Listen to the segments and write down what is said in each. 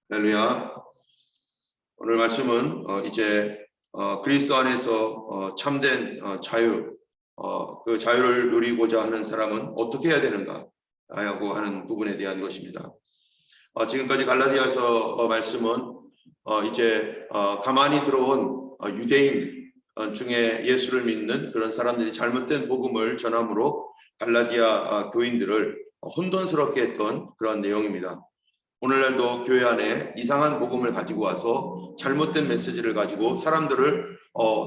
할렐루야. 오늘 말씀은 이제 그리스도 안에서 참된 자유, 그 자유를 누리고자 하는 사람은 어떻게 해야 되는가 하고 하는 부분에 대한 것입니다. 지금까지 갈라디아서 말씀은 이제 가만히 들어온 유대인 중에 예수를 믿는 그런 사람들이 잘못된 복음을 전함으로 갈라디아 교인들을 혼돈스럽게 했던 그런 내용입니다. 오늘날도 교회 안에 이상한 복음을 가지고 와서 잘못된 메시지를 가지고 사람들을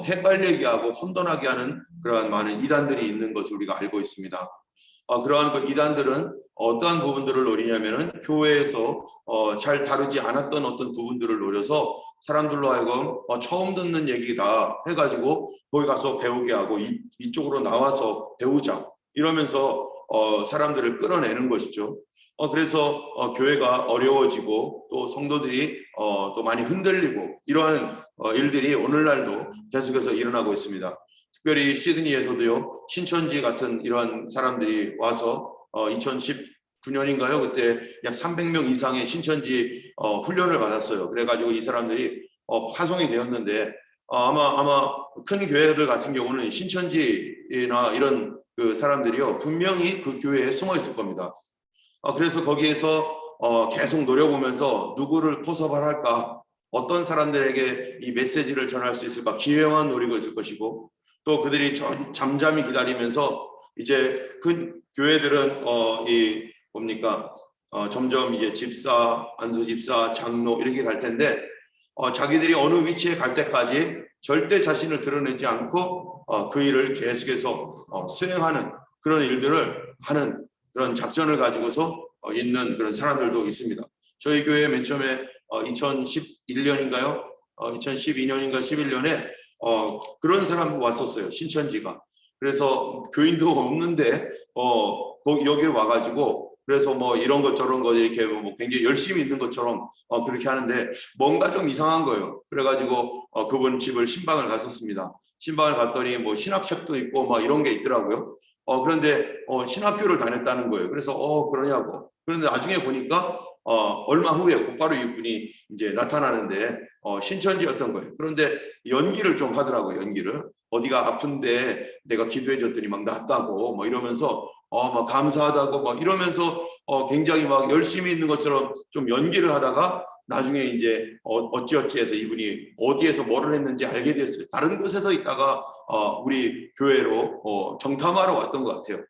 헷갈리게 하고 혼돈하게 하는 그러한 많은 이단들이 있는 것을 우리가 알고 있습니다. 그러한 그 이단들은 어떠한 부분들을 노리냐면은 교회에서 잘 다루지 않았던 어떤 부분들을 노려서 사람들로 하여금 처음 듣는 얘기다 해가지고 거기 가서 배우게 하고 이쪽으로 나와서 배우자 이러면서 사람들을 끌어내는 것이죠. 그래서 교회가 어려워지고 또 성도들이 또 많이 흔들리고 이러한 일들이 오늘날도 계속해서 일어나고 있습니다. 특별히 시드니에서도요, 신천지 같은 이러한 사람들이 와서 2019년인가요? 그때 약 300명 이상의 신천지 훈련을 받았어요. 그래가지고 이 사람들이 파송이 되었는데 아마 큰 교회들 같은 경우는 신천지나 이런 그 사람들이요 분명히 그 교회에 숨어 있을 겁니다. 그래서 거기에서 계속 노려보면서 누구를 포섭할까, 어떤 사람들에게 이 메시지를 전할 수 있을까 기회만 노리고 있을 것이고, 또 그들이 잠잠히 기다리면서 이제 큰 교회들은 이 뭡니까 점점 이제 집사, 안수 집사, 장로 이렇게 갈 텐데 자기들이 어느 위치에 갈 때까지 절대 자신을 드러내지 않고 그 일을 계속해서 수행하는 그런 일들을 하는 그런 작전을 가지고서 있는 그런 사람들도 있습니다. 저희 교회 맨 처음에 2011년인가요? 2012년인가 11년에 그런 사람 왔었어요. 신천지가. 그래서 교인도 없는데 여기를 와가지고 그래서 뭐 이런 것 저런 거 이렇게 뭐 굉장히 열심히 있는 것처럼 그렇게 하는데 뭔가 좀 이상한 거예요. 그래가지고 그분 집을 신방을 갔었습니다. 신방을 갔더니 뭐 신학책도 있고 막 이런 게 있더라고요. 그런데 신학교를 다녔다는 거예요. 그래서 그러냐고. 그런데 나중에 보니까 얼마 후에 곧바로 이분이 이제 나타나는데 신천지였던 거예요. 그런데 연기를 좀 하더라고요. 연기를. 어디가 아픈데 내가 기도해 줬더니 막 낫다고 뭐 이러면서 막 감사하다고 막 이러면서 굉장히 막 열심히 있는 것처럼 좀 연기를 하다가 나중에 이제 어찌어찌해서 이분이 어디에서 뭐를 했는지 알게 됐어요. 다른 곳에서 있다가 우리 교회로 정탐하러 왔던 것 같아요.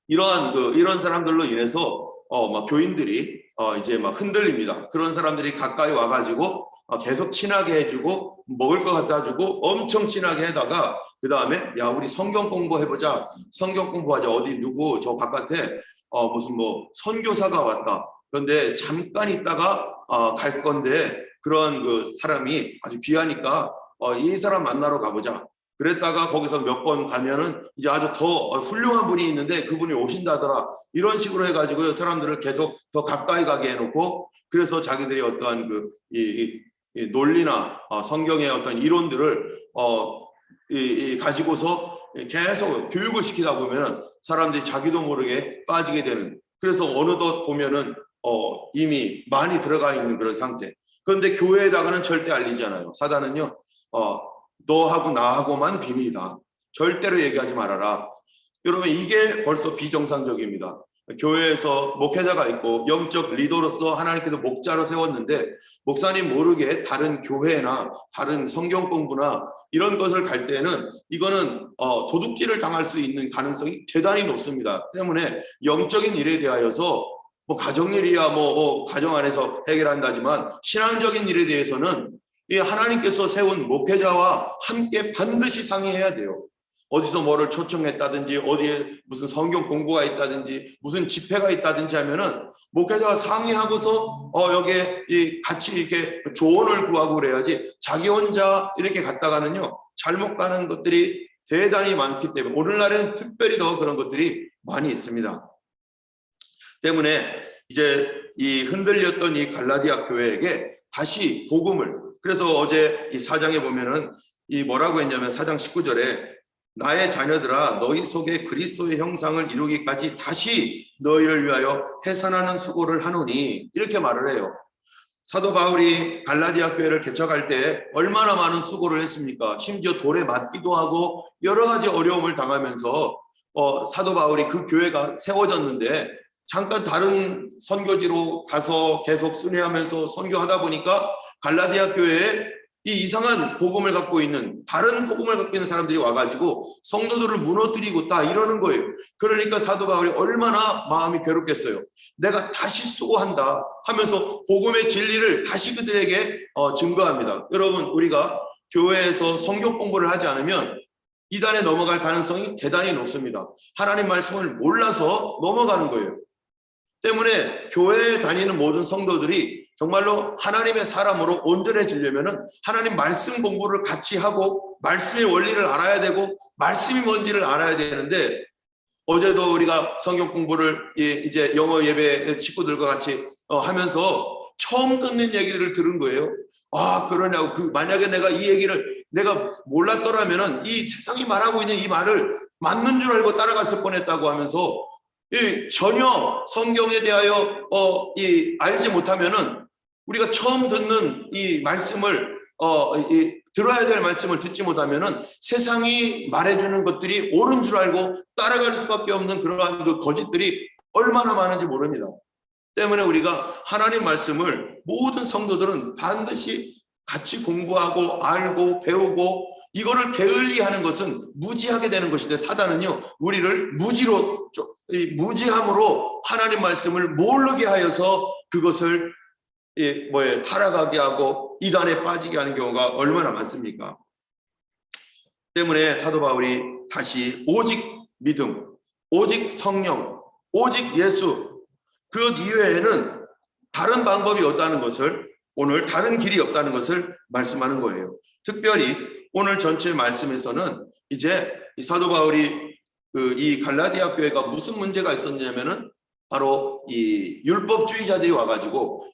이런 사람들로 인해서 막 교인들이 이제 막 흔들립니다. 그런 사람들이 가까이 와가지고 계속 친하게 해주고 먹을 거 갖다 주고 엄청 친하게 하다가 그 다음에 야 우리 성경 공부해보자. 성경 공부하자. 어디 누구 저 바깥에 무슨 뭐 선교사가 왔다. 그런데 잠깐 있다가 갈 건데 그런 그 사람이 아주 귀하니까 이 사람 만나러 가보자. 그랬다가 거기서 몇 번 가면은 이제 아주 더 훌륭한 분이 있는데 그분이 오신다더라. 이런 식으로 해가지고 사람들을 계속 더 가까이 가게 해놓고 그래서 자기들이 어떠한 이 논리나 성경의 어떤 이론들을 가지고서 계속 교육을 시키다 보면은 사람들이 자기도 모르게 빠지게 되는. 그래서 어느덧 보면은 이미 많이 들어가 있는 그런 상태. 그런데 교회에다가는 절대 알리지 않아요. 사단은요. 너하고 나하고만 비밀이다. 절대로 얘기하지 말아라. 여러분 이게 벌써 비정상적입니다. 교회에서 목회자가 있고 영적 리더로서 하나님께서 목자로 세웠는데 목사님 모르게 다른 교회나 다른 성경 공부나 이런 것을 갈 때는 이거는 도둑질을 당할 수 있는 가능성이 대단히 높습니다. 때문에 영적인 일에 대하여서 뭐 가정일이야 뭐 가정 안에서 해결한다지만 신앙적인 일에 대해서는 이 하나님께서 세운 목회자와 함께 반드시 상의해야 돼요. 어디서 뭐를 초청했다든지 어디에 무슨 성경 공부가 있다든지 무슨 집회가 있다든지 하면은 목회자와 상의하고서 여기에 같이 이렇게 조언을 구하고 그래야지 자기 혼자 이렇게 갔다가는요 잘못 가는 것들이 대단히 많기 때문에 오늘날에는 특별히 더 그런 것들이 많이 있습니다. 때문에 이제 이 흔들렸던 이 갈라디아 교회에게 다시 복음을 그래서 어제 이 4장에 보면은 이 뭐라고 했냐면 4장 19절에 나의 자녀들아 너희 속에 그리스도의 형상을 이루기까지 다시 너희를 위하여 해산하는 수고를 하노니 이렇게 말을 해요. 사도 바울이 갈라디아 교회를 개척할 때 얼마나 많은 수고를 했습니까? 심지어 돌에 맞기도 하고 여러 가지 어려움을 당하면서 사도 바울이 그 교회가 세워졌는데, 잠깐 다른 선교지로 가서 계속 순회하면서 선교하다 보니까 갈라디아 교회에 이 이상한 복음을 갖고 있는, 다른 복음을 갖고 있는 사람들이 와가지고 성도들을 무너뜨리고 다 이러는 거예요. 그러니까 사도 바울이 얼마나 마음이 괴롭겠어요. 내가 다시 수고한다 하면서 복음의 진리를 다시 그들에게 증거합니다. 여러분, 우리가 교회에서 성경 공부를 하지 않으면 이단에 넘어갈 가능성이 대단히 높습니다. 하나님 말씀을 몰라서 넘어가는 거예요. 때문에 교회에 다니는 모든 성도들이 정말로 하나님의 사람으로 온전해지려면은 하나님 말씀 공부를 같이 하고 말씀의 원리를 알아야 되고 말씀이 뭔지를 알아야 되는데, 어제도 우리가 성경 공부를 이제 영어 예배 식구들과 같이 하면서 처음 듣는 얘기들을 들은 거예요. 아, 그러냐고. 만약에 내가 이 얘기를 내가 몰랐더라면은 이 세상이 말하고 있는 이 말을 맞는 줄 알고 따라갔을 뻔했다고 하면서, 전혀 성경에 대하여 알지 못하면은 우리가 처음 듣는 이 말씀을 들어야 될 말씀을 듣지 못하면은 세상이 말해주는 것들이 옳은 줄 알고 따라갈 수밖에 없는 그러한 그 거짓들이 얼마나 많은지 모릅니다. 때문에 우리가 하나님 말씀을 모든 성도들은 반드시 같이 공부하고 알고 배우고, 이거를 게을리하는 것은 무지하게 되는 것인데, 사단은요 우리를 무지함으로 하나님 말씀을 모르게 하여서 그것을 타락하게 하고 이단에 빠지게 하는 경우가 얼마나 많습니까? 때문에 사도 바울이 다시 오직 믿음, 오직 성령, 오직 예수, 그것 이외에는 다른 방법이 없다는 것을, 오늘 다른 길이 없다는 것을 말씀하는 거예요. 특별히 오늘 전체 말씀에서는 이제 이 사도 바울이 이 갈라디아 교회가 무슨 문제가 있었냐면은 바로 이 율법주의자들이 와가지고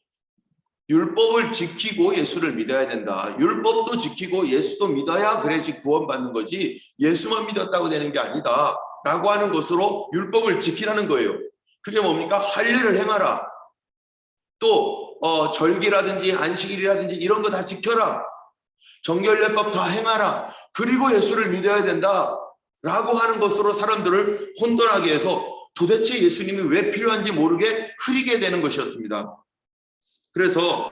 율법을 지키고 예수를 믿어야 된다. 율법도 지키고 예수도 믿어야 그래야지 구원받는 거지, 예수만 믿었다고 되는 게 아니다 라고 하는 것으로 율법을 지키라는 거예요. 그게 뭡니까? 할례를 행하라. 또 절기라든지 안식일이라든지 이런 거 다 지켜라. 정결례법 다 행하라. 그리고 예수를 믿어야 된다 라고 하는 것으로 사람들을 혼돈하게 해서 도대체 예수님이 왜 필요한지 모르게 흐리게 되는 것이었습니다. 그래서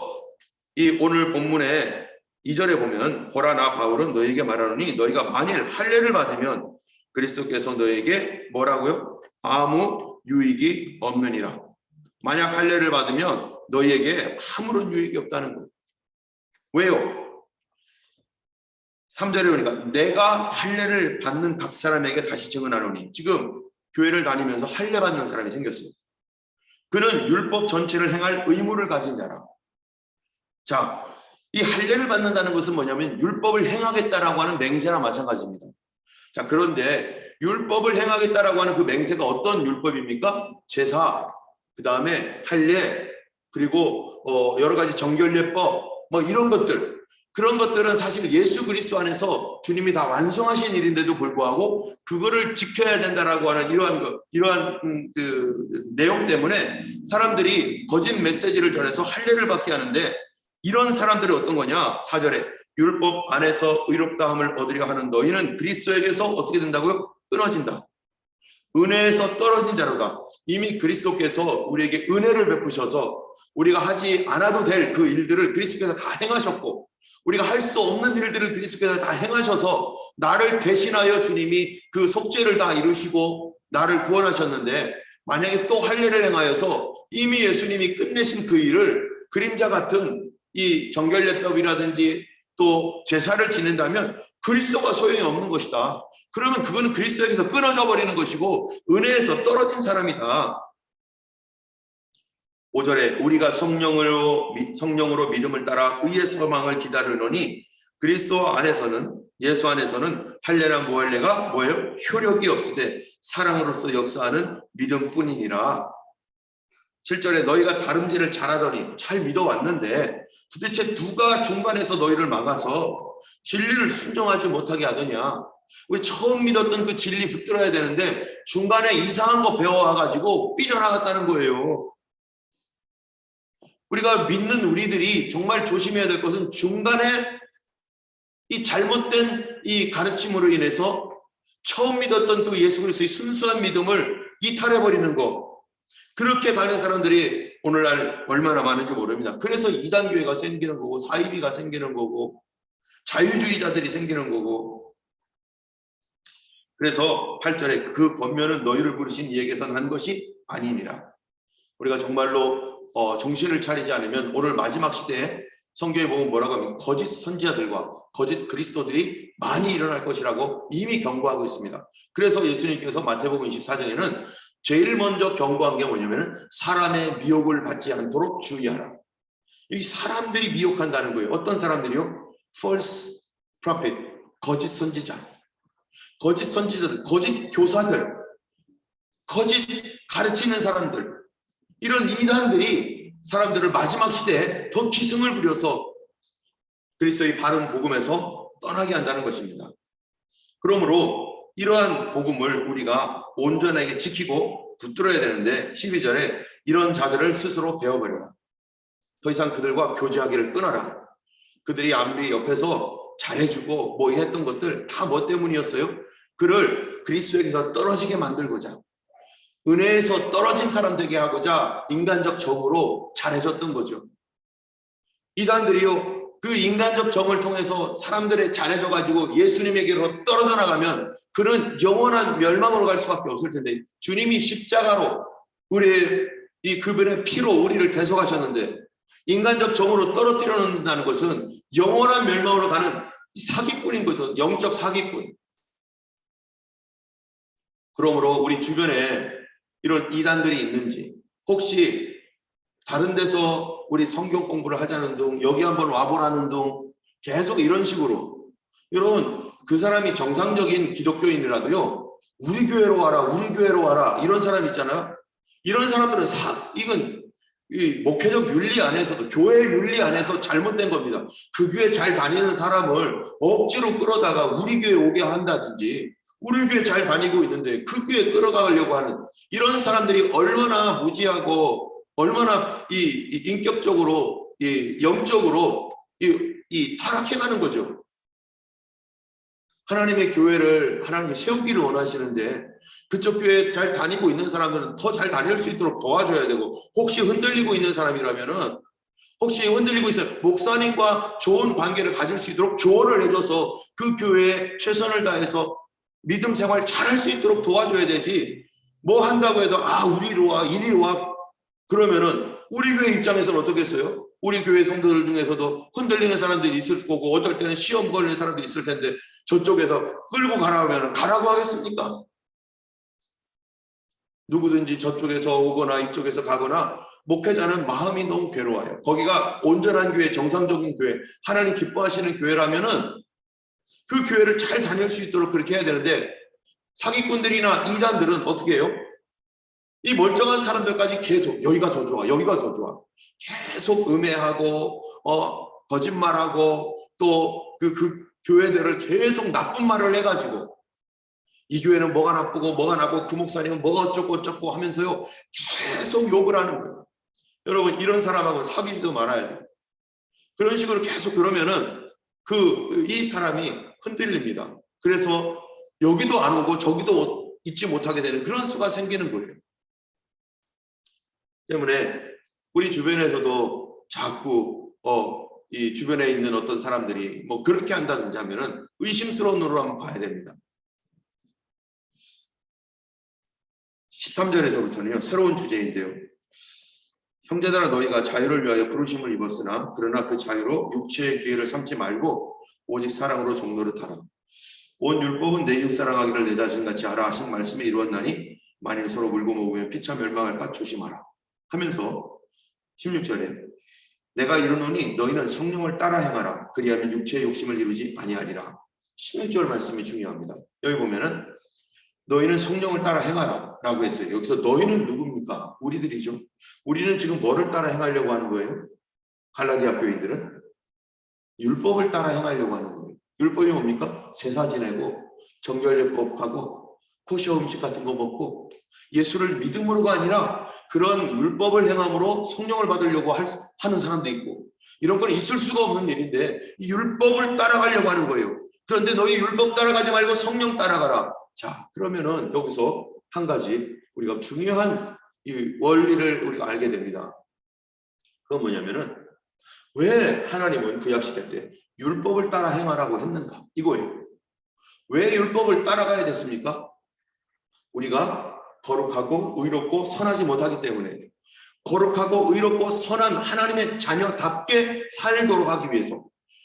이 오늘 본문의 2절에 보면, 보라 나 바울은 너희에게 말하노니 너희가 만일 할례를 받으면 그리스도께서 너희에게 뭐라고요? 아무 유익이 없느니라. 만약 할례를 받으면 너희에게 아무런 유익이 없다는 거예요. 왜요? 3절에 보니까 내가 할례를 받는 각 사람에게 다시 증언하노니, 지금 교회를 다니면서 할례 받는 사람이 생겼어요. 그는 율법 전체를 행할 의무를 가진 자라. 자, 이 할례를 받는다는 것은 뭐냐면 율법을 행하겠다라고 하는 맹세나 마찬가지입니다. 자, 그런데 율법을 행하겠다라고 하는 그 맹세가 어떤 율법입니까? 제사, 그 다음에 할례, 그리고 여러 가지 정결례법, 뭐 이런 것들. 그런 것들은 사실 예수 그리스도 안에서 주님이 다 완성하신 일인데도 불구하고 그거를 지켜야 된다라고 하는 이러한 그 내용 때문에 사람들이 거짓 메시지를 전해서 할례를 받게 하는데, 이런 사람들이 어떤 거냐? 4절에 율법 안에서 의롭다함을 얻으려 하는 너희는 그리스도에게서 어떻게 된다고요? 끊어진다. 은혜에서 떨어진 자로다. 이미 그리스도께서 우리에게 은혜를 베푸셔서 우리가 하지 않아도 될 그 일들을 그리스도께서 다 행하셨고, 우리가 할 수 없는 일들을 그리스도께서 다 행하셔서 나를 대신하여 주님이 그 속죄를 다 이루시고 나를 구원하셨는데, 만약에 또 할례를 행하여서 이미 예수님이 끝내신 그 일을 그림자 같은 이 정결례법이라든지 또 제사를 지낸다면 그리스도가 소용이 없는 것이다. 그러면 그거는 그리스도에게서 끊어져 버리는 것이고 은혜에서 떨어진 사람이다. 5절에 우리가 성령으로 믿음을 따라 의의 소망을 기다리노니 그리스도 안에서는, 예수 안에서는 할례나 무할례가 뭐예요? 효력이 없으되 사랑으로서 역사하는 믿음뿐이니라. 7절에 너희가 다름질을 잘하더니 잘 믿어왔는데 도대체 누가 중간에서 너희를 막아서 진리를 순종하지 못하게 하더냐? 우리 처음 믿었던 그 진리 붙들어야 되는데 중간에 이상한 거 배워와가지고 삐져나갔다는 거예요. 우리가 믿는 우리들이 정말 조심해야 될 것은 중간에 이 잘못된 이 가르침으로 인해서 처음 믿었던 그 예수 그리스도의 순수한 믿음을 이탈해버리는 거. 그렇게 가는 사람들이 오늘날 얼마나 많은지 모릅니다. 그래서 이단교회가 생기는 거고 사이비가 생기는 거고 자유주의자들이 생기는 거고. 그래서 8절에 그 권면은 너희를 부르신 이에게서 난 것이 아니니라. 우리가 정말로 정신을 차리지 않으면 오늘 마지막 시대에 성경에 보면 뭐라고 하면 거짓 선지자들과 거짓 그리스도들이 많이 일어날 것이라고 이미 경고하고 있습니다. 그래서 예수님께서 마태복음 24장에는 제일 먼저 경고한 게 뭐냐면 사람의 미혹을 받지 않도록 주의하라. 이 사람들이 미혹한다는 거예요. 어떤 사람들이요? false prophet, 거짓 선지자, 거짓 선지자들, 거짓 교사들, 거짓 가르치는 사람들, 이런 이단들이 사람들을 마지막 시대에 더 기승을 부려서 그리스도의 바른 복음에서 떠나게 한다는 것입니다. 그러므로 이러한 복음을 우리가 온전하게 지키고 붙들어야 되는데 12절에 이런 자들을 스스로 배워버려라. 더 이상 그들과 교제하기를 끊어라. 그들이 아무리 옆에서 잘해주고 뭐 했던 것들 다 뭐 때문이었어요? 그를 그리스도에게서 떨어지게 만들고자, 은혜에서 떨어진 사람 되게 하고자 인간적 정으로 잘해줬던 거죠. 이단들이요, 그 인간적 정을 통해서 사람들의 잘해줘가지고 예수님에게로 떨어져 나가면 그는 영원한 멸망으로 갈 수밖에 없을 텐데, 주님이 십자가로 우리의 이 그분의 피로 우리를 대속하셨는데 인간적 정으로 떨어뜨려 놓는다는 것은 영원한 멸망으로 가는 사기꾼인 거죠. 영적 사기꾼. 그러므로 우리 주변에 이런 이단들이 있는지, 혹시 다른 데서 우리 성경 공부를 하자는 둥, 여기 한번 와보라는 둥, 계속 이런 식으로, 여러분 그 사람이 정상적인 기독교인이라도요, 우리 교회로 와라, 우리 교회로 와라, 이런 사람 있잖아요. 이런 사람들은 이건 이 목회적 윤리 안에서도, 교회 윤리 안에서 잘못된 겁니다. 그 교회 잘 다니는 사람을 억지로 끌어다가 우리 교회 오게 한다든지, 우리 교회 잘 다니고 있는데 그 교회 끌어가려고 하는 이런 사람들이 얼마나 무지하고 얼마나 이 인격적으로, 이 영적으로 이 타락해가는 거죠. 하나님의 교회를 하나님이 세우기를 원하시는데 그쪽 교회에 잘 다니고 있는 사람들은 더 잘 다닐 수 있도록 도와줘야 되고, 혹시 흔들리고 있는 사람이라면은, 혹시 흔들리고 있어요, 목사님과 좋은 관계를 가질 수 있도록 조언을 해줘서 그 교회에 최선을 다해서 믿음 생활 잘할 수 있도록 도와줘야 되지. 뭐 한다고 해도 우리로 와, 이리로 와, 그러면은 우리 교회 입장에서는 어떻겠어요? 우리 교회 성도들 중에서도 흔들리는 사람들이 있을 거고, 어떨 때는 시험 걸리는 사람도 있을 텐데 저쪽에서 끌고 가라 하면 가라고 하겠습니까? 누구든지 저쪽에서 오거나 이쪽에서 가거나, 목회자는 마음이 너무 괴로워요. 거기가 온전한 교회, 정상적인 교회, 하나님 기뻐하시는 교회라면은 그 교회를 잘 다닐 수 있도록 그렇게 해야 되는데, 사기꾼들이나 이단들은 어떻게 해요? 이 멀쩡한 사람들까지 계속 여기가 더 좋아, 여기가 더 좋아, 계속 음해하고 거짓말하고 또 그 교회들을 계속 나쁜 말을 해가지고, 이 교회는 뭐가 나쁘고 뭐가 나쁘고 그 목사님은 뭐가 어쩌고 하면서요 계속 욕을 하는 거예요. 여러분, 이런 사람하고 사귀지도 말아야 돼요. 그런 식으로 계속 그러면은 이 사람이 흔들립니다. 그래서 여기도 안 오고 저기도 있지 못하게 되는 그런 수가 생기는 거예요. 때문에 우리 주변에서도 자꾸 이 주변에 있는 어떤 사람들이 뭐 그렇게 한다든지 하면은 의심스러운 눈으로 한번 봐야 됩니다. 13절에서부터는요, 새로운 주제인데요. 형제들아, 너희가 자유를 위하여 부르심을 입었으나 그러나 그 자유로 육체의 기회를 삼지 말고 오직 사랑으로 종노릇하라. 온 율법은 내 이웃 사랑하기를 내 자신같이 하라 하신 말씀에 이루었나니 만일 서로 물고 먹으면 피차 멸망할까 조심하라 하면서 16절에 내가 이르노니 너희는 성령을 따라 행하라. 그리하면 육체의 욕심을 이루지 아니하리라. 16절 말씀이 중요합니다. 여기 보면은 너희는 성령을 따라 행하라 라고 했어요. 여기서 너희는 누굽니까? 우리들이죠. 우리는 지금 뭐를 따라 행하려고 하는 거예요? 갈라디아 교인들은 율법을 따라 행하려고 하는 거예요. 율법이 뭡니까? 제사 지내고 정결례법하고 코셔 음식 같은 거 먹고 예수를 믿음으로가 아니라 그런 율법을 행함으로 성령을 받으려고 하는 사람도 있고, 이런 건 있을 수가 없는 일인데 이 율법을 따라가려고 하는 거예요. 그런데 너희 율법 따라가지 말고 성령 따라가라. 자, 그러면은 여기서 한 가지 우리가 중요한 이 원리를 우리가 알게 됩니다. 그건 뭐냐면은, 왜 하나님은 구약시대 때 율법을 따라 행하라고 했는가, 이거예요. 왜 율법을 따라가야 됐습니까? 우리가 거룩하고 의롭고 선하지 못하기 때문에, 거룩하고 의롭고 선한 하나님의 자녀답게 살도록 하기 위해서.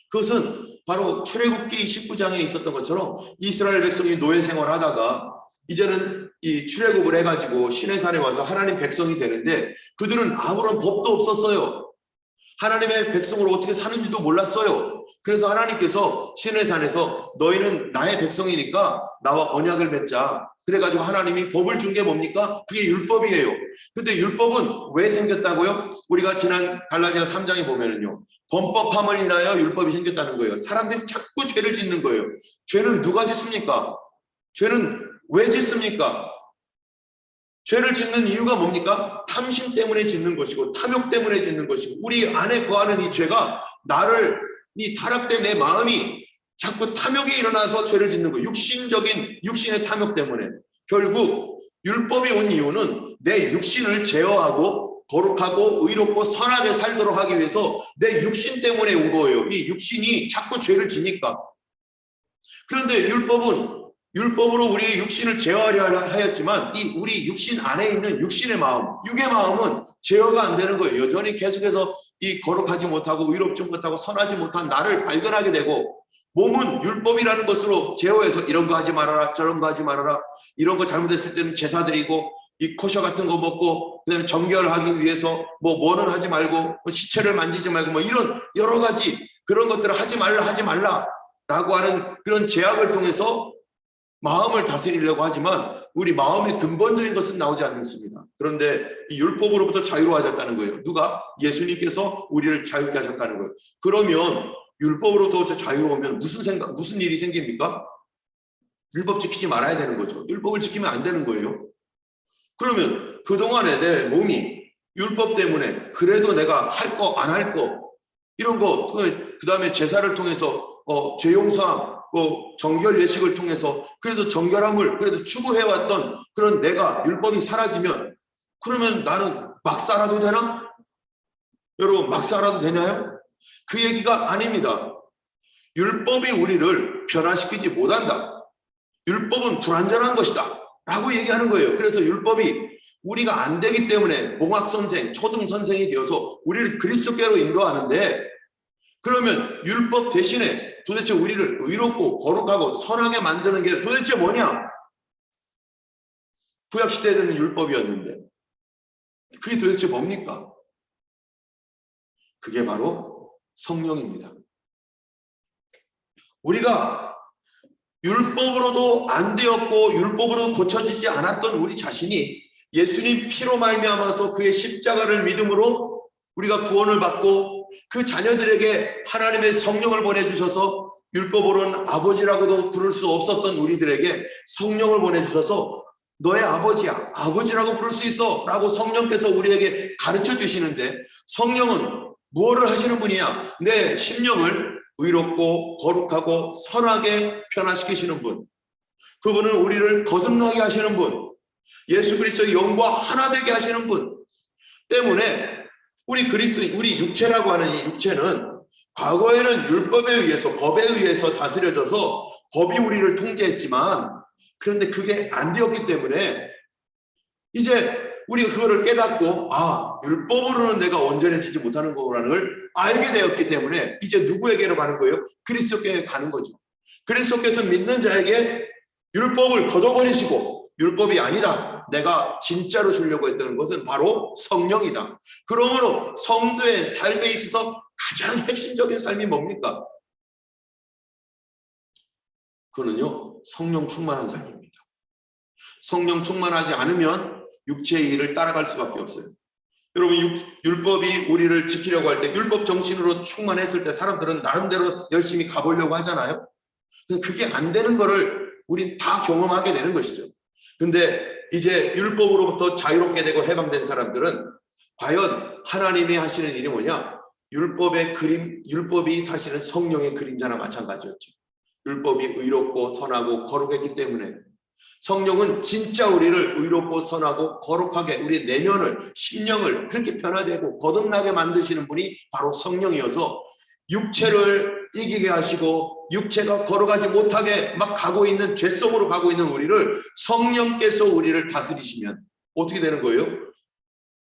그것은 바로 출애굽기 19장에 있었던 것처럼 이스라엘 백성이 노예 생활하다가 이제는 이 출애굽을 해가지고 시내산에 와서 하나님 백성이 되는데, 그들은 아무런 법도 없었어요. 하나님의 백성으로 어떻게 사는지도 몰랐어요. 그래서 하나님께서 시내산에서 너희는 나의 백성이니까 나와 언약을 맺자. 그래가지고 하나님이 법을 준 게 뭡니까? 그게 율법이에요. 근데 율법은 왜 생겼다고요? 우리가 지난 갈라디아 3장에 보면은요, 범법함을 인하여 율법이 생겼다는 거예요. 사람들이 자꾸 죄를 짓는 거예요. 죄는 누가 짓습니까? 죄는 왜 짓습니까? 죄를 짓는 이유가 뭡니까? 탐심 때문에 짓는 것이고 탐욕 때문에 짓는 것이고, 우리 안에 거하는 이 죄가 나를, 이 타락된 내 마음이 자꾸 탐욕이 일어나서 죄를 짓는 거예요. 육신의 탐욕 때문에. 결국 율법이 온 이유는 내 육신을 제어하고 거룩하고 의롭고 선하게 살도록 하기 위해서 내 육신 때문에 온 거예요. 이 육신이 자꾸 죄를 지니까. 그런데 율법으로 우리의 육신을 제어하려 하였지만, 이 우리 육신 안에 있는 육신의 마음, 육의 마음은 제어가 안 되는 거예요. 여전히 계속해서 이 거룩하지 못하고 의롭지 못하고 선하지 못한 나를 발견하게 되고, 몸은 율법이라는 것으로 제어해서 이런 거 하지 말아라, 저런 거 하지 말아라, 이런 거 잘못했을 때는 제사 드리고, 이 코셔 같은 거 먹고, 그다음에 정결하기 위해서 뭐는 하지 말고, 시체를 만지지 말고, 이런 여러 가지 그런 것들을 하지 말라라고 하는 그런 제약을 통해서 마음을 다스리려고 하지만 우리 마음의 근본적인 것은 나오지 않습니다. 그런데 이 율법으로부터 자유로워졌다는 거예요. 누가? 예수님께서 우리를 자유케 하셨다는 거예요. 그러면 율법으로부터 자유로우면 무슨 일이 생깁니까? 율법 지키지 말아야 되는 거죠. 율법을 지키면 안 되는 거예요. 그러면 그동안에 내 몸이 율법 때문에 그래도 내가 할 거 안 할 거 이런 거, 그 다음에 제사를 통해서 죄 용서함, 정결 예식을 통해서 그래도 정결함을 그래도 추구해왔던 그런 내가 율법이 사라지면, 그러면 나는 막 살아도 되나? 여러분, 막 살아도 되나요? 그 얘기가 아닙니다. 율법이 우리를 변화시키지 못한다. 율법은 불완전한 것이다 라고 얘기하는 거예요. 그래서 율법이 우리가 안 되기 때문에 몽학선생, 초등선생이 되어서 우리를 그리스도께로 인도하는데, 그러면 율법 대신에 도대체 우리를 의롭고 거룩하고 선하게 만드는 게 도대체 뭐냐? 구약시대에는 율법이었는데 그게 도대체 뭡니까? 그게 바로 성령입니다. 우리가 율법으로도 안 되었고 율법으로 고쳐지지 않았던 우리 자신이 예수님 피로 말미암아서 그의 십자가를 믿음으로 우리가 구원을 받고, 그 자녀들에게 하나님의 성령을 보내주셔서 율법으로는 아버지라고도 부를 수 없었던 우리들에게 성령을 보내주셔서 너의 아버지야, 아버지라고 부를 수 있어 라고 성령께서 우리에게 가르쳐 주시는데, 성령은 무엇을 하시는 분이야? 내 심령을 의롭고 거룩하고 선하게 변화시키시는 분, 그분은 우리를 거듭나게 하시는 분, 예수 그리스도의 영과 하나 되게 하시는 분 때문에 우리 육체라고 하는 이 육체는 과거에는 율법에 의해서, 법에 의해서 다스려져서 법이 우리를 통제했지만, 그런데 그게 안 되었기 때문에 이제 우리가 그거를 깨닫고, 율법으로는 내가 온전해지지 못하는 거라는 걸 알게 되었기 때문에 이제 누구에게로 가는 거예요? 그리스도께 가는 거죠. 그리스도께서 믿는 자에게 율법을 걷어버리시고, 율법이 아니라 내가 진짜로 주려고 했던 것은 바로 성령이다. 그러므로 성도의 삶에 있어서 가장 핵심적인 삶이 뭡니까? 그거는요, 성령 충만한 삶입니다. 성령 충만하지 않으면 육체의 일을 따라갈 수밖에 없어요. 여러분, 율법이 우리를 지키려고 할 때, 율법 정신으로 충만했을 때 사람들은 나름대로 열심히 가보려고 하잖아요. 그게 안 되는 거를 우린 다 경험하게 되는 것이죠. 근데 이제 율법으로부터 자유롭게 되고 해방된 사람들은 과연 하나님이 하시는 일이 뭐냐? 율법이 사실은 성령의 그림자나 마찬가지였죠. 율법이 의롭고 선하고 거룩했기 때문에 성령은 진짜 우리를 의롭고 선하고 거룩하게 우리의 내면을, 심령을 그렇게 변화되고 거듭나게 만드시는 분이 바로 성령이어서 육체를 이기게 하시고 육체가 걸어가지 못하게 막 가고 있는 죄 속으로 가고 있는 우리를 성령께서 우리를 다스리시면 어떻게 되는 거예요?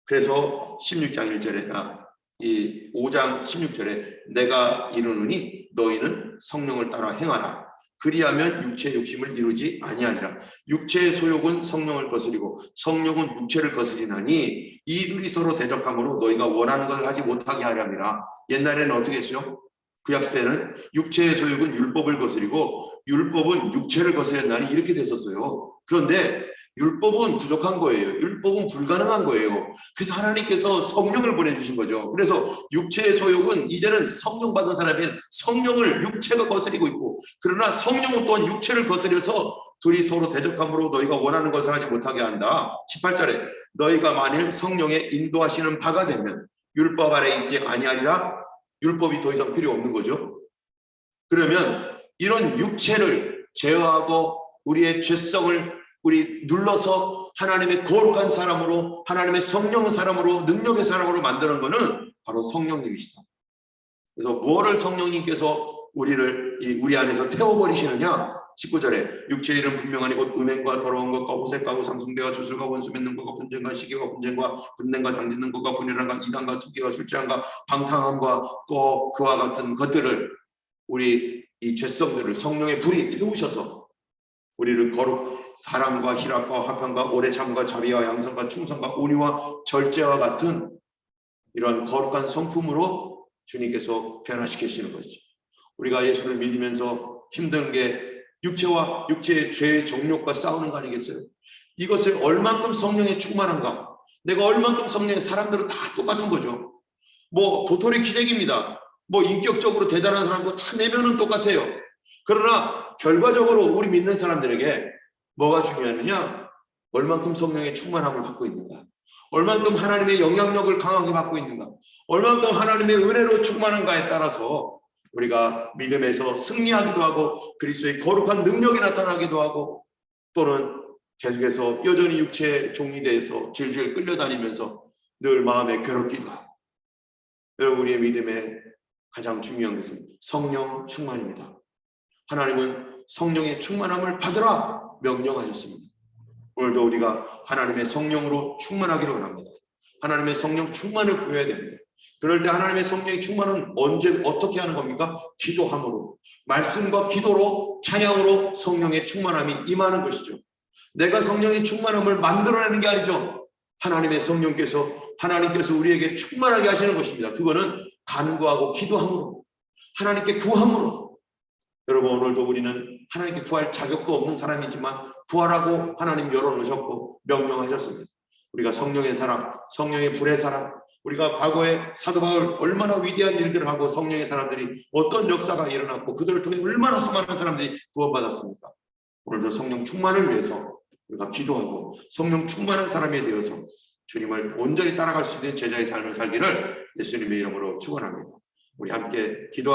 그래서 16장 1절에 이 5장 16절에 내가 이르노니 너희는 성령을 따라 행하라. 그리하면 육체의 욕심을 이루지 아니하리라. 육체의 소욕은 성령을 거스리고 성령은 육체를 거스리나니 이 둘이 서로 대적함으로 너희가 원하는 것을 하지 못하게 하려니라. 옛날에는 어떻게 했어요? 구약 시대는 육체의 소욕은 율법을 거스리고 율법은 육체를 거스렸나니 이렇게 됐었어요. 그런데 율법은 부족한 거예요. 율법은 불가능한 거예요. 그래서 하나님께서 성령을 보내주신 거죠. 그래서 육체의 소욕은 이제는 성령 받은 사람은 성령을 육체가 거스리고 있고, 그러나 성령은 또한 육체를 거스려서 둘이 서로 대적함으로 너희가 원하는 것을 하지 못하게 한다. 18절에 너희가 만일 성령의 인도하시는 바가 되면 율법 아래 있지 아니하리라. 율법이 더 이상 필요 없는 거죠. 그러면 이런 육체를 제어하고 우리의 죄성을 우리 눌러서 하나님의 거룩한 사람으로, 하나님의 성령의 사람으로, 능력의 사람으로 만드는 것은 바로 성령님이시다. 그래서 무엇을 성령님께서 우리 안에서 태워버리시느냐? 19절에 육체의 일은 분명하니 곧 음행과 더러운 것과 호색하고 상숭배와 주술과 원수 맺는 것과 분쟁과 시기와 분쟁과 분냄과 당짓는 것과 분열함과 이단과 투기와 술취함과 방탕함과 또 그와 같은 것들을, 우리 이 죄성들을 성령의 불이 태우셔서 우리를 거룩, 사랑과 희락과 화평과 오래 참과 자비와 양선과 충성과 온유와 절제와 같은 이러한 거룩한 성품으로 주님께서 변화시키시는 것이죠. 우리가 예수를 믿으면서 힘든 게 육체와 육체의 죄의 정욕과 싸우는 거 아니겠어요? 이것을 얼만큼 성령에 충만한가? 내가 얼만큼 성령에, 사람들은 다 똑같은 거죠. 뭐 도토리 키재기입니다. 뭐 인격적으로 대단한 사람도 다 내면은 똑같아요. 그러나 결과적으로 우리 믿는 사람들에게 뭐가 중요하느냐? 얼만큼 성령의 충만함을 받고 있는가? 얼만큼 하나님의 영향력을 강하게 받고 있는가? 얼만큼 하나님의 은혜로 충만한가에 따라서 우리가 믿음에서 승리하기도 하고 그리스도의 거룩한 능력이 나타나기도 하고, 또는 계속해서 여전히 육체의 종이 돼서 질질 끌려다니면서 늘 마음에 괴롭기도 하고. 여러분, 우리의 믿음에 가장 중요한 것은 성령 충만입니다. 하나님은 성령의 충만함을 받으라 명령하셨습니다. 오늘도 우리가 하나님의 성령으로 충만하기를 원합니다. 하나님의 성령 충만을 구해야 됩니다. 그럴 때 하나님의 성령의 충만은 언제 어떻게 하는 겁니까? 기도함으로, 말씀과 기도로, 찬양으로 성령의 충만함이 임하는 것이죠. 내가 성령의 충만함을 만들어내는 게 아니죠. 하나님께서 우리에게 충만하게 하시는 것입니다. 그거는 간구하고 기도함으로, 하나님께 구함으로. 여러분, 오늘도 우리는 하나님께 구할 자격도 없는 사람이지만 구하라고 하나님 열어놓으셨고 명령하셨습니다. 우리가 성령의 사람, 성령의 불의 사람, 우리가 과거에 사도 바울 얼마나 위대한 일들을 하고 성령의 사람들이 어떤 역사가 일어났고 그들을 통해 얼마나 수많은 사람들이 구원받았습니까? 오늘도 성령 충만을 위해서 우리가 기도하고 성령 충만한 사람이 되어서 주님을 온전히 따라갈 수 있는 제자의 삶을 살기를 예수님의 이름으로 축원합니다. 우리 함께 기도